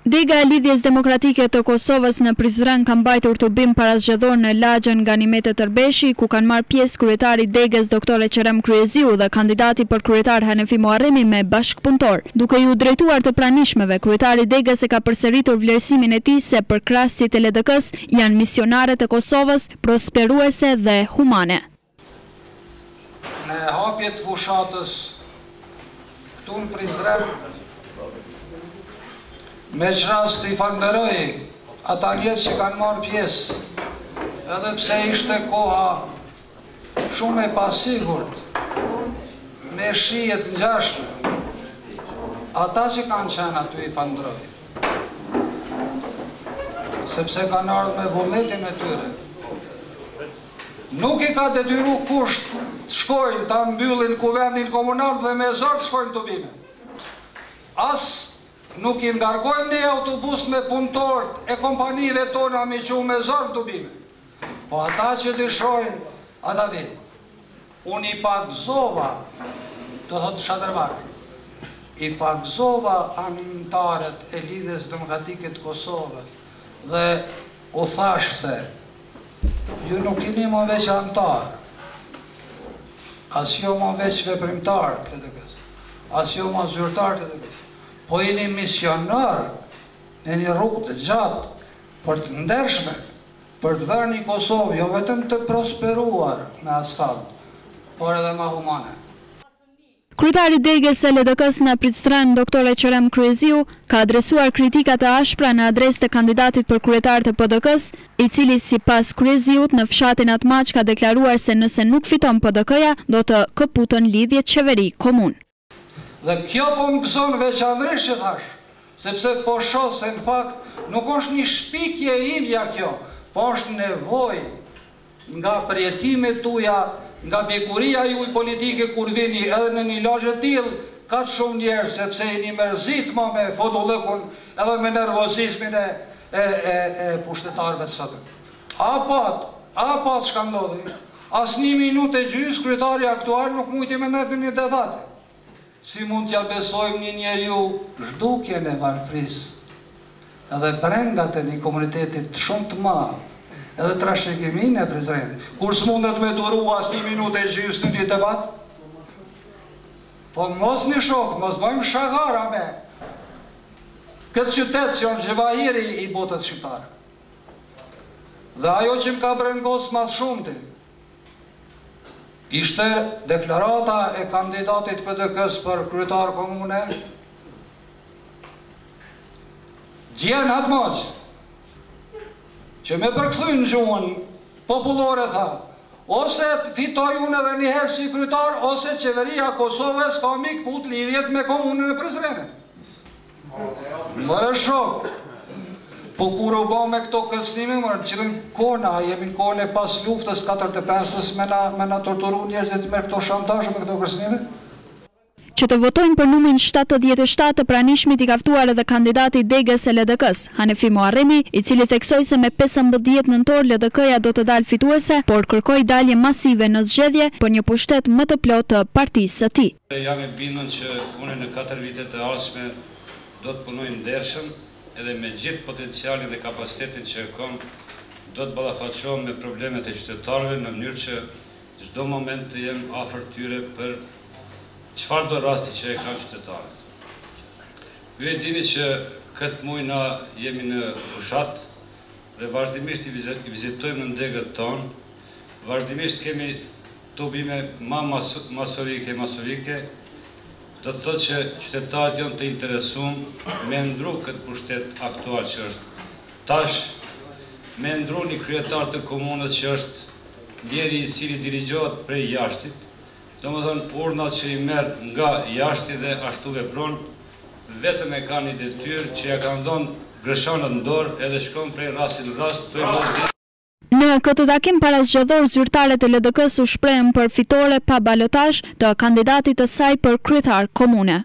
Dega e Lidhjes Demokratike të Kosovës në Prizren ka mbajtur turbim parazgjedhor në lagjën Ganimetet Tërbeshi, ku kanë marrë pjesë kryetari Degës Dr. Qerem Kryeziu dhe kandidati për kryetar Hanefi Muharremi me bashkëpunëtor. Duke ju drejtuar të pranishmeve, kryetari Degës e ka përsëritur vlerësimin e tij se përkrahësit e LDK-s janë misionare të Kosovës, prosperuese dhe humane. Në hapjet fushatës këtu në Prizren, me qërast i falenderoj ata njerëz që kanë marrë pjesë, edhe pse ishte koha shumë e pasigurt, me shijet ngjashme, ata që kanë qenë aty i falenderoj, sepse kanë ardhur me vullnetin e tyre. Nuk i ka detyru kusht të shkojnë, ta mbyllin kuvendin komunal dhe me zor të shkojnë të bime. Nuk i ngarkojmë një autobus me punëtorët e kompanive tona me që me zorë të bime. Po ata që dëshojnë, ata vinë. Unë i pagzova, do thotë Shadrëvarë, i pagzova anëtarët e Lidhjes Demokratike të Kosovës dhe u thash se ju nuk jeni më veç anëtarë, as jo më veç veprimtarë të LDK-s, as jo më zyrtarë të LDK-s. Po jeni misionar në një rrugë të gjatë për të ndershme, për të bërë një Kosovë jo vetëm të prosperuar me asfalt, por edhe më humane. Kryetari Degës së LDK-s në Prizren, Dr. Qerem Kryeziu, ka adresuar kritikat e ashpra në adresë të kandidatit për kryetar të PDK-s, i cili sipas Kryeziut në fshatin Atmaq ka deklaruar se nëse nuk fiton PDK-ja, do të këputën lidhjet qeveri komun. Dhe kjo po më gëzon veçanërisht që thash, sepse po shoh se në fakt nuk është një shpikje imja kjo, po është nevojë nga përjetimet tuaja, nga bekuria juaj politike kur vini edhe në një lagje të tillë, ka shumë njerëz sepse jeni mërzit më me fotollëkun edhe me nervozizmin e pushtetarëve të sotëm. Apo çka ndodhi? As një minutë e gjysmë kryetari aktual nuk mujti me ndërtë një debat. Si mund t'ja besojmë një njeriu zhdukjen e varfrisë, edhe brengat e një komunitetit shumë të madh, edhe trashëgiminë e Prizrenit, kur s'mundet me duru as një minutë e gjysmë në një debat? Po mos një shok, mos bëjmë shagara me këtë qytet që është gjevahiri i botës shqiptare. Dhe ajo që më ka brengos ma shumëti, ishte deklarata e kandidatit PDK-s për kryetar komune, Gjen Atmaq, që me përkthy në gjuhën popullore tha, ose fitoj unë edhe njëherë si kryetar, ose qeveria Kosovës ka mi këput lidhjet me komunën e Prizrenit. Më dhe shok. Po kur u ba me këto kësnime, më në qëllim kona, jemi në kone pas luftës 45-ës me na torturu njerëzit me këto shantazhe, me këto kësnime? Që të votojnë për numrin 77 të pranishmit i kaftuar edhe kandidati Degës së LDK-s, Hanefi Muharremi, i cili theksoi se me 15 nëntor LDK-ja do të dalë fituese, por kërkoi dalje masive në zgjedhje për një pushtet më të plotë të partisë së tij. Jam i bindur që unë në 4 vitet e ardhshme do të punoj ndershëm, edhe me gjithë potencialin dhe kapacitetin që kam, do të ballafaqohem me problemet e qytetarëve në mënyrë që çdo moment të jem afër tyre për çfarë do rasti që e kanë qytetarët. Ju e dini që këtë muaj na jemi në fushat dhe vazhdimisht i vizitojmë në degët tonë, vazhdimisht kemi tubime ma masovike, do të thotë që qytetarët janë të interesuar me ndru këtë pushtet aktual që është tash, me ndru një kryetar të komunës që është njeri i cili dirigjohet prej jashtit, domethënë urnat që i merr nga jashti dhe ashtu vepron, vetëm e ka një detyrë që ja kanë dhënë grëshanët në dorë edhe shkon prej rasti në rast të mos. Në këtë takim parazgjedhor, zyrtarët e LDK-s u shprehen për fitore pa balotazh të kandidatit të saj për kryetar komune.